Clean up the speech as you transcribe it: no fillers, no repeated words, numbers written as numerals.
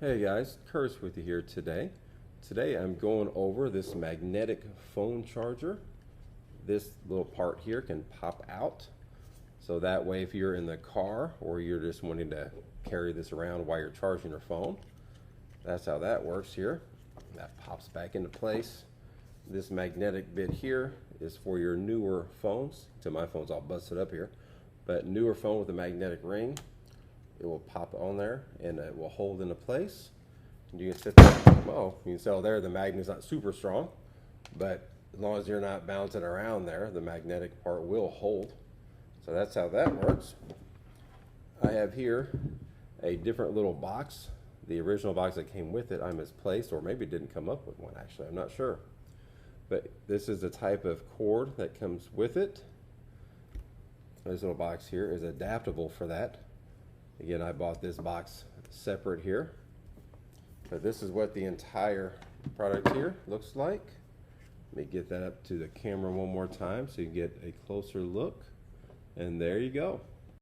Hey guys, Curtis with you here today. Today I'm going over this magnetic phone charger. This little part here can pop out, so that way if you're in the car or you're just wanting to carry this around while you're charging your phone, that's how that works here. That pops back into place. This magnetic bit here is for your newer phones. So my phone's all busted up here, but newer phone with a magnetic ring, it will pop on there and it will hold into place. And you can sit there, well, you can tell there the magnet's not super strong, but as long as you're not bouncing around there, the magnetic part will hold. So that's how that works. I have here a different little box. The original box that came with it I misplaced, or maybe it didn't come up with one actually, I'm not sure. But this is the type of cord that comes with it. This little box here is adaptable for that. Again, I bought this box separate here. But this is what the entire product here looks like. Let me get that up to the camera one more time so you can get a closer look. And there you go.